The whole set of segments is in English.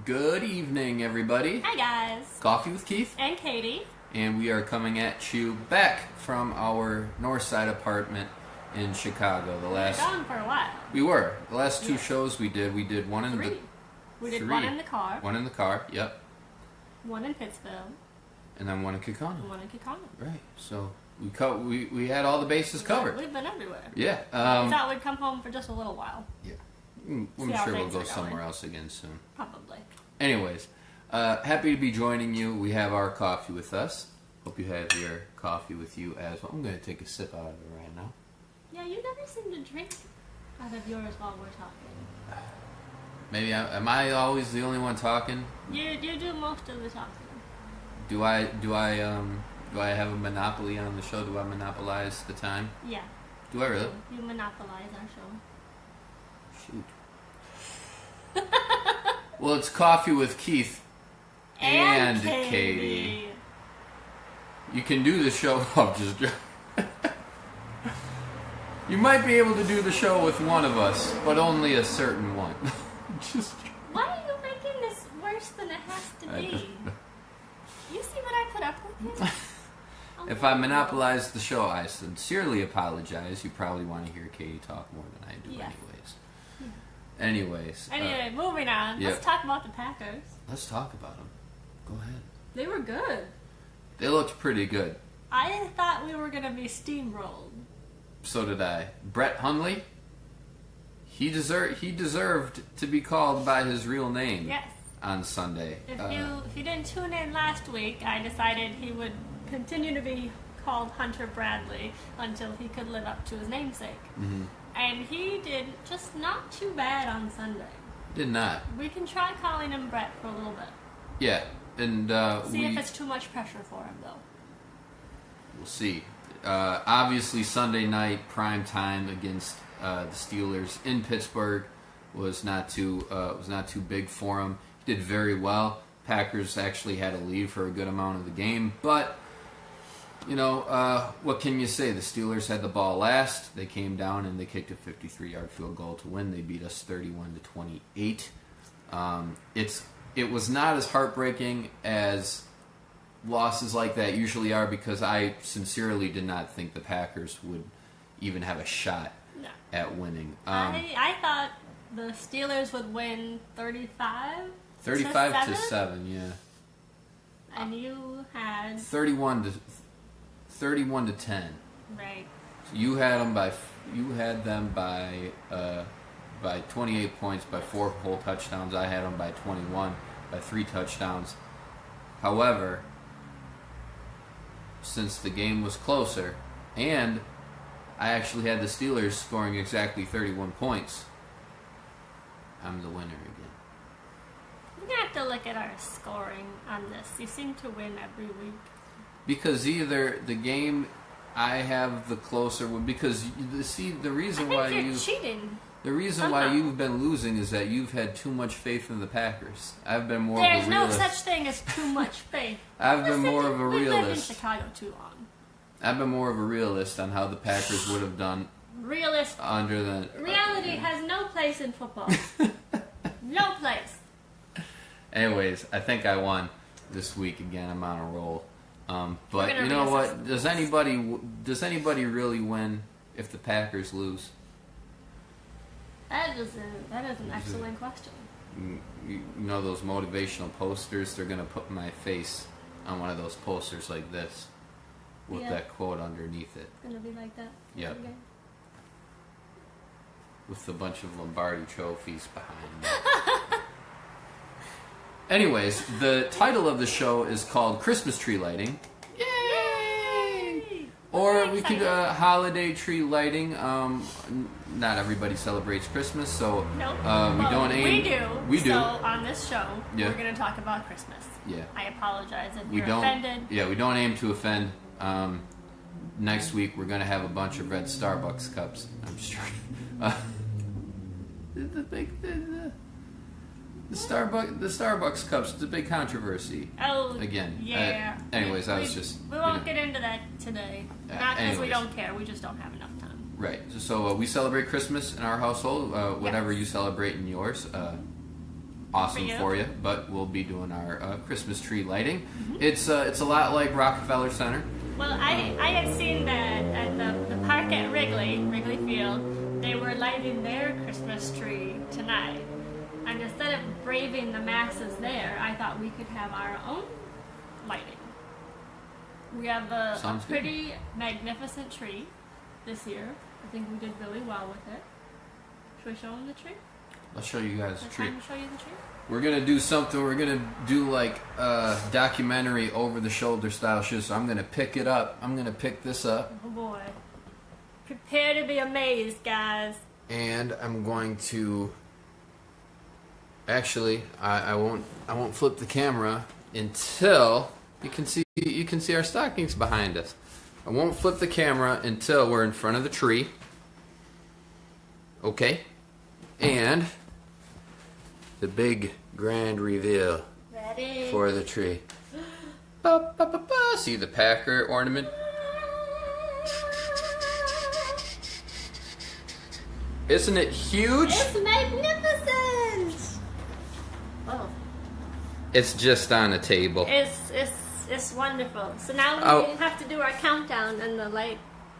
Good evening, everybody. Hi, guys. Coffee with Keith. And Katie. And we are coming at you back from our north side apartment in Chicago. We were gone for a while. We were. The last two shows we did one in Three. We did three. one in the car. One in the car, yep. One in Pittsville. And then one in Kekana. And one in Kekana. Right. So we had all the bases covered. We've been everywhere. Yeah. We thought we'd come home for just a little while. Yeah. I'm how sure we'll things go are going. somewhere else again soon. Probably. Anyways, happy to be joining you. We have our coffee with us. Hope you have your coffee with you as well. I'm going to take a sip out of it right now. Yeah, you never seem to drink out of yours while we're talking. Maybe am I always the only one talking? You do most of the talking. Do I have a monopoly on the show? Do I monopolize the time? Yeah. Do I really? You monopolize our show. Shoot. Well, it's Coffee with Keith and Katie. You can do the show. I'm just joking. You might be able to do the show with one of us, but only a certain one. Just. Why are you making this worse than it has to be? You see what I put up with? If I monopolize the show, I sincerely apologize. You probably want to hear Katie talk more than I do, Yeah. Anyways. Anyway, moving on. Yep. Let's talk about the Packers. Let's talk about them. Go ahead. They were good. They looked pretty good. I thought we were going to be steamrolled. So did I. Brett Hundley, he deserved to be called by his real name. Yes. On Sunday. If you didn't tune in last week, I decided he would continue to be called Hunter Bradley until he could live up to his namesake. Mm-hmm. And he did just not too bad on Sunday. Did not. We can try calling him Brett for a little bit. Yeah, and see if it's too much pressure for him, though. We'll see. Obviously, Sunday night prime time against the Steelers in Pittsburgh was not too big for him. He did very well. Packers actually had a lead for a good amount of the game, but you know what can you say? The Steelers had the ball last. They came down and they kicked a 53-yard field goal to win. They beat us 31-28. It was not as heartbreaking as losses like that usually are, because I sincerely did not think the Packers would even have a shot at winning. I thought the Steelers would win 35 to 7, yeah. And you had 31 to 10. Right. So you had them by 28 points, by 4 whole touchdowns. I had them by 21, by 3 touchdowns. However, since the game was closer, and I actually had the Steelers scoring exactly 31 points, I'm the winner again. We're going to have to look at our scoring on this. You seem to win every week. Because either the game I have the closer one, because the reason why you're cheating. The reason why you've been losing is that you've had too much faith in the Packers. I've been more There's of a realist. no such thing as too much faith. I've been more of a We've lived in realist. Chicago too long. I've been more of a realist on how the Packers would have done. Realist. Under the reality has no place in football. No place. Anyways, I think I won this week again. I'm on a roll. But you know what? Does anybody really win if the Packers lose? That is an excellent question. You know those motivational posters? They're gonna put my face on one of those posters like this, with that quote underneath it. It's gonna be like that. Yep. Okay. With a bunch of Lombardi trophies behind me. Anyways, the title of the show is called Christmas Tree Lighting. Yay! Or we could holiday tree lighting. Not everybody celebrates Christmas, so nope. We don't aim. We do. So on this show, we're going to talk about Christmas. Yeah. I apologize if you're offended. Yeah, we don't aim to offend. Next week we're going to have a bunch of red Starbucks cups. I'm just The Starbucks cups, it's a big controversy. Oh, again. Yeah. Anyways, we won't get into that today. Not because we don't care. We just don't have enough time. Right. So we celebrate Christmas in our household. Whatever you celebrate in yours. awesome for you. But we'll be doing our Christmas tree lighting. It's a lot like Rockefeller Center. Well, I had seen that at the park at Wrigley Field, they were lighting their Christmas tree tonight. And instead of braving the masses there, I thought we could have our own lighting. We have a pretty magnificent tree this year. I think we did really well with it. Should we show them the tree? I'll show you guys the tree. Time to show you the tree? We're gonna do something. We're gonna do like a documentary over-the-shoulder style show. So I'm gonna pick it up. I'm gonna pick this up. Oh boy! Prepare to be amazed, guys. And I'm going to. Actually, I won't flip the camera until you can see our stockings behind us. I won't flip the camera until we're in front of the tree. Okay? And the big grand reveal Ready? for the tree. Ba, ba, ba, ba. See the Packer ornament? Isn't it huge? It's magnificent! Oh. It's just on a table. It's wonderful. So now we have to do our countdown and the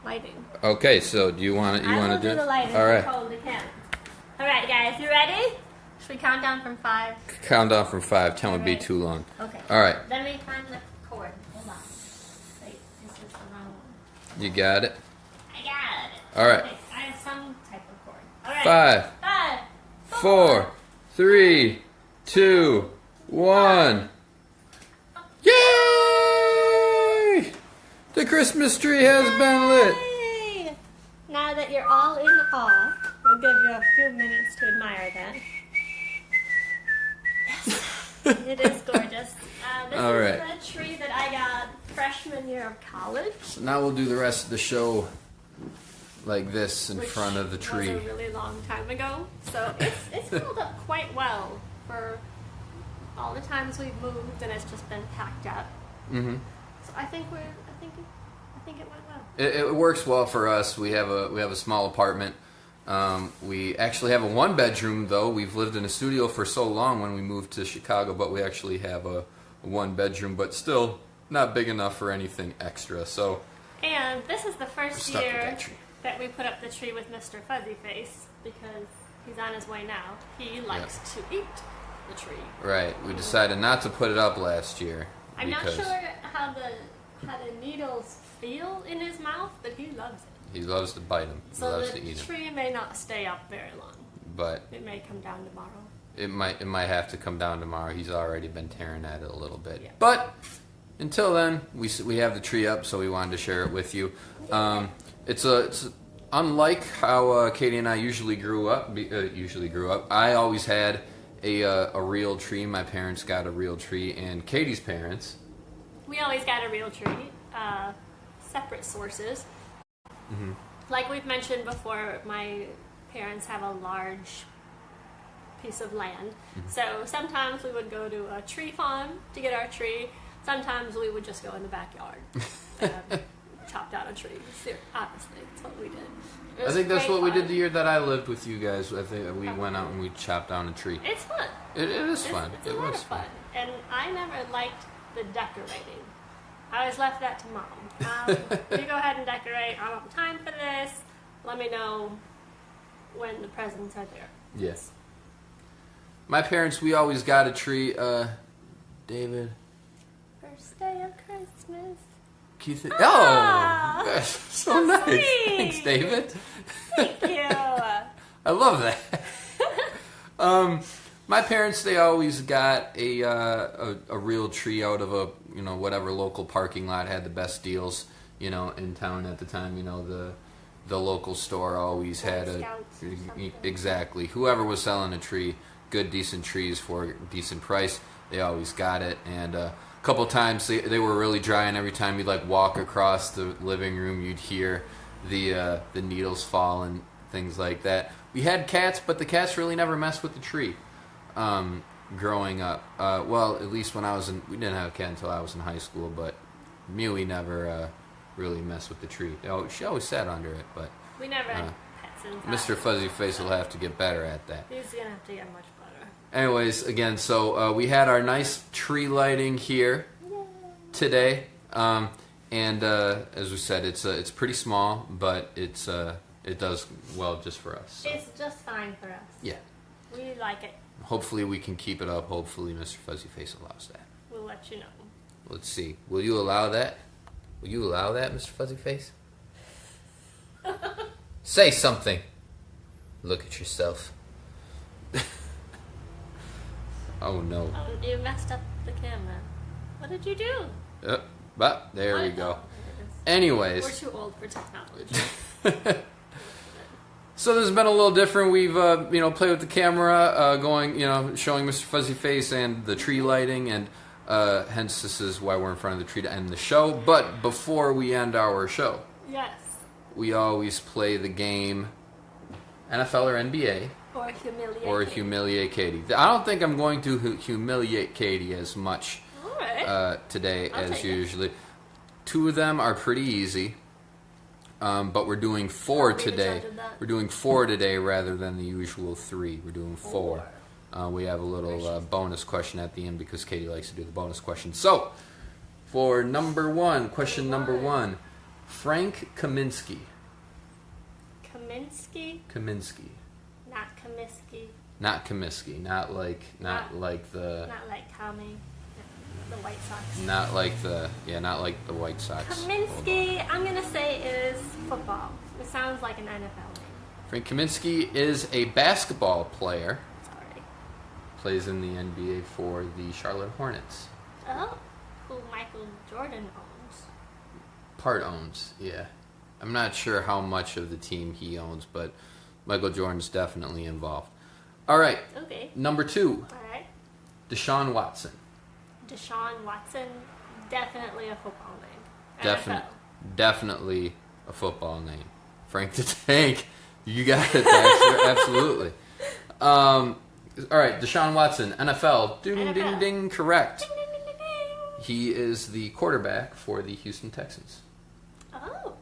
lighting. Okay, so do you want to I will do it? the lighting. All right. Hold the camera. All right, guys, you ready? Should we count down from 5? Count down from 5. Tell me it'd be Alright. too long. Okay. All right. Let me find the cord. Hold on. Wait, this is the wrong one. You got it. I got it. All right. Okay, I have some type of cord. All right. 5, 5, 4, 3, 2, 1. Yay! The Christmas tree has been lit. Yay! Now that you're all in awe, we'll give you a few minutes to admire that. Yes, it is gorgeous. This All is right. the tree that I got freshman year of college. So now we'll do the rest of the show like this in Which front of the tree. was a really long time ago. So it's held up quite well for all the times we've moved, and it's just been packed up. Mm-hmm. So I think it went well. It works well for us. We have a small apartment. We actually have a 1-bedroom though. We've lived in a studio for so long when we moved to Chicago, but we actually have a 1-bedroom, but still not big enough for anything extra. So. And this is the first Stuck with year that tree. that we put up the tree with Mr. Fuzzy Face because he's on his way now. He likes to eat the tree. Right. We decided not to put it up last year. I'm not because sure how the needles feel in his mouth, but he loves it. He loves to bite them. He So loves the to eat them. tree may not stay up very long. But It may come down tomorrow. it might have to come down tomorrow. He's already been tearing at it a little bit. Yeah. But until then, we have the tree up, so we wanted to share it with you. It's unlike how Katie and I usually grew up. I always had a real tree. My parents got a real tree, and Katie's parents. We always got a real tree, separate sources. Mm-hmm. Like we've mentioned before, my parents have a large piece of land. Mm-hmm. So sometimes we would go to a tree farm to get our tree. Sometimes we would just go in the backyard and chop down a tree. Honestly, that's what we did. It I was think that's great what we fun. did the year that I lived with you guys. I think we went out and we chopped down a tree. It's fun. It is fun. It's It a lot was of fun. And I never liked the decorating. I always left that to Mom. You go ahead and decorate. I don't have time for this. Let me know when the presents are there. Yes. My parents, we always got a tree. David. First day of Christmas. Keith. Ah, Oh, that's so so nice. sweet. Thanks, David. Thank you. I love that. My parents, they always got a real tree out of a whatever local parking lot had the best deals in town at the time. The local store always had a Scouts or something. exactly whoever was selling a tree, good decent trees for a decent price. They always got it, and a couple times they were really dry, and every time you'd walk across the living room, you'd hear the needles fall and things like that. We had cats, but the cats really never messed with the tree. Growing up, well, at least when we didn't have a cat until I was in high school, but Mewy never really messed with the tree. She always sat under it, but We never had pets inside. Mr. Fuzzy Face will have to get better at that. He's going to have to get much better. Anyways, again, so we had our nice tree lighting here today, and as we said, it's pretty small, but it does well just for us. So. It's just fine for us. Yeah. We like it. Hopefully we can keep it up. Hopefully Mr. Fuzzy Face allows that. We'll let you know. Let's see. Will you allow that? Will you allow that, Mr. Fuzzy Face? Say something. Look at yourself. Oh no. Oh, you messed up the camera. What did you do? But there we go. Anyways. We're too old for technology. So this has been a little different. We've played with the camera, showing Mr. Fuzzy Face and the tree lighting, and hence this is why we're in front of the tree to end the show. But before we end our show, Yes. we always play the game NFL or NBA. Or humiliate. Or humiliate Katie. I don't think I'm going to humiliate Katie as much All right. today I'll as take it. usually. 2 of them are pretty easy, but we're doing 4 I'll be the today. judge of that. We're doing 4 today rather than the usual 3. We're doing 4. We have a little bonus question at the end because Katie likes to do the bonus question. So, for number 1, question number 1, Frank Kaminsky. Kaminsky? Kaminsky. Not Comiskey. Not Comiskey. Not like the. Not like Kami. The White Sox. Not like the White Sox. Kaminsky, I'm going to say is football. It sounds like an NFL name. Frank Kaminsky is a basketball player. Sorry. Plays in the NBA for the Charlotte Hornets. Oh, who Michael Jordan owns. Part owns, yeah. I'm not sure how much of the team he owns, but Michael Jordan's definitely involved. All right. Okay. Number 2, All right. Deshaun Watson. Deshaun Watson, definitely a football name. NFL. Definitely a football name. Frank the Tank. You got it, Baxter. Absolutely. All right, Deshaun Watson, NFL. Ding, NFL. ding, ding. Correct. Ding, ding, ding, ding, ding. He is the quarterback for the Houston Texans. Oh, All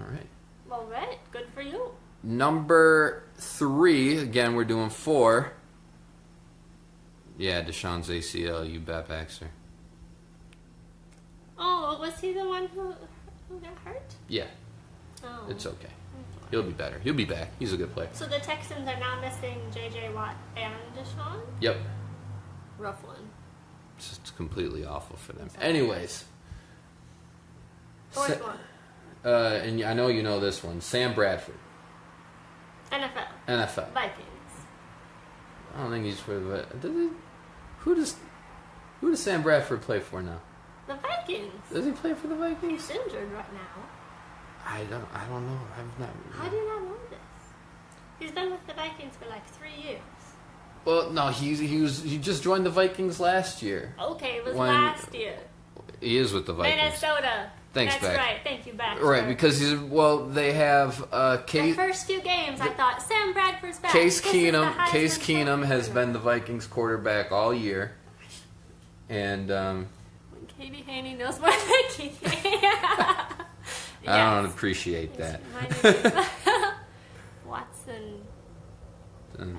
right. well, right. Good for you. Number 3, again, we're doing 4. Yeah, Deshaun's ACL, you bet, Baxter. Oh, was he the one who got hurt? Yeah, Oh. it's okay. He'll be better. He'll be back. He's a good player. So the Texans are now missing J.J. Watt and Deshaun? Yep. Rough one. It's just completely awful for them. Sorry. Anyways. Fourth one. And I know you know this one. Sam Bradford. NFL. NFL. Vikings. I don't think he's for the... Who does Sam Bradford play for now? The Vikings. Does he play for the Vikings? He's injured right now. I don't know. I've not... How do you not know this? He's been with the Vikings for like 3 years. Well, no, he just joined the Vikings last year. Okay, it was When- last year. He is with the Vikings. Minnesota. Thanks, That's Beck. right. Thank you, Baxter. Right, because they have the Case first few games, I thought Sam Bradford's back. Case This is the Keenum. Heisman Case Keenum has Trophy. been the Vikings quarterback all year, and When Katie Haney knows what I can. I don't appreciate that. My name is Watson. And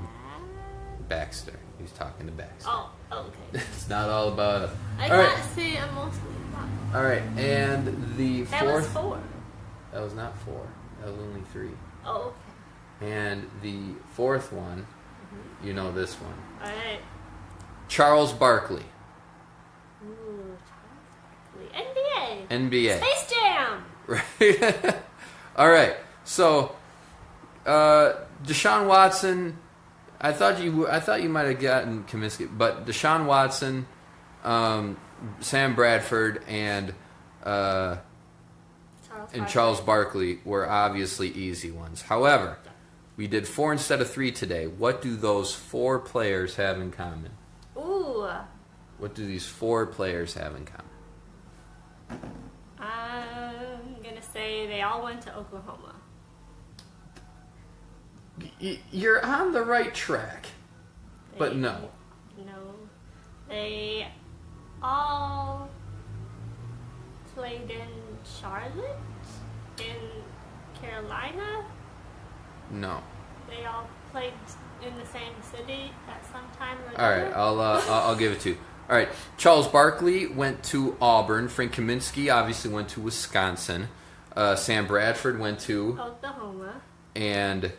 Baxter, he's talking to Baxter. Oh, okay. It's not all about. I All right, can't see. I'm mostly blind. all right, and the That was fourth. 4. That was not 4. That was only 3. Oh, okay. And the fourth one, you know this one, All right. Charles Barkley, Ooh, Charles Barkley. NBA. NBA. Space Jam. Right. All right. So, Deshaun Watson. I thought you might have gotten Comiskey, but Deshaun Watson, Sam Bradford, and Charles Barkley were obviously easy ones. However, we did 4 instead of 3 today. What do those 4 players have in common? Ooh. What do these 4 players have in common? I'm gonna say they all went to Oklahoma. You're on the right track, but no. No. They all played in Charlotte, in Carolina. No. They all played in the same city at some time or All another. right, I'll give it to you. All right, Charles Barkley went to Auburn. Frank Kaminsky obviously went to Wisconsin. Sam Bradford went to, Oklahoma. and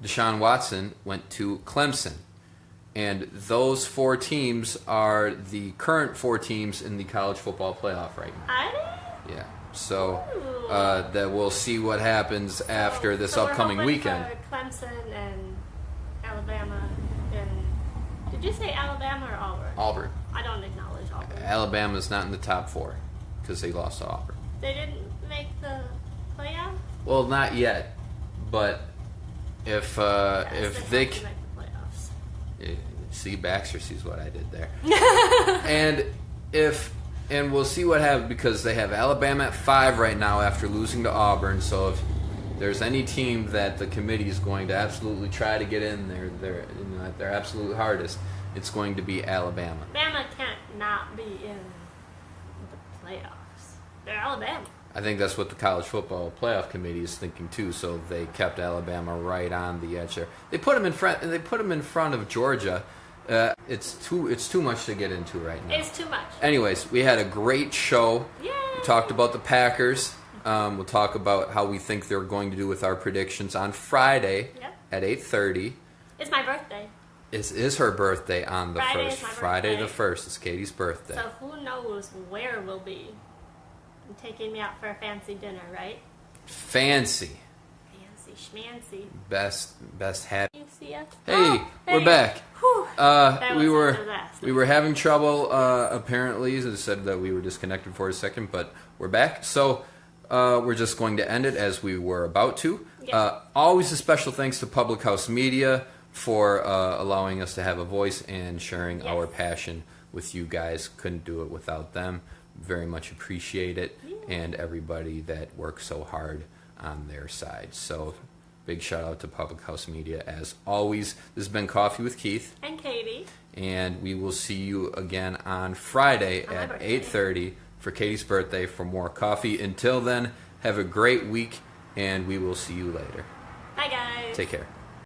Deshaun Watson went to Clemson. And those 4 teams are the current 4 teams in the college football playoff right now. Are they? Yeah. So Ooh. that we'll see what happens after this So we're upcoming hoping weekend. For Clemson and Alabama. And did you say Alabama or Auburn? Auburn. I don't acknowledge Auburn. Alabama's not in the top 4 because they lost to Auburn. They didn't make the playoff. Well, not yet, but if Yes, they have to make the playoffs. see, Baxter sees what I did there, and we'll see what happens because they have Alabama at 5 right now after losing to Auburn. So if there's any team that the committee is going to absolutely try to get in there, at their absolute hardest, it's going to be Alabama. Alabama can't not be in the playoffs. They're Alabama. I think that's what the college football playoff committee is thinking too. So they kept Alabama right on the edge there. They put them in front, and they put them in front of Georgia. It's too much to get into right now. It's too much. Anyways, we had a great show. Yay! We talked about the Packers. We'll talk about how we think they're going to do with our predictions on Friday Yep. at 8:30. It's my birthday. It is her birthday on the Friday 1st. is my Friday birthday. the 1st is Katie's birthday. So who knows where we'll be? I'm taking me out for a fancy dinner, right? Fancy. Fancy schmancy. Best hat. You see us? Hey, Oh, we're hey. back. Whew. That We was a were disaster. we were having trouble apparently. They said that we were disconnected for a second, but we're back. So we're just going to end it as we were about to. Yeah. Always a special thanks to Public House Media for allowing us to have a voice and sharing Yes. our passion with you guys. Couldn't do it without them. Very much appreciate it, and everybody that works so hard on their side. So big shout out to Public House Media as always. This has been Coffee with Keith, And Katie. and we will see you again on Friday On my at birthday. 8:30 for Katie's birthday for more coffee. Until then, have a great week, and we will see you later. Bye, guys. Take care.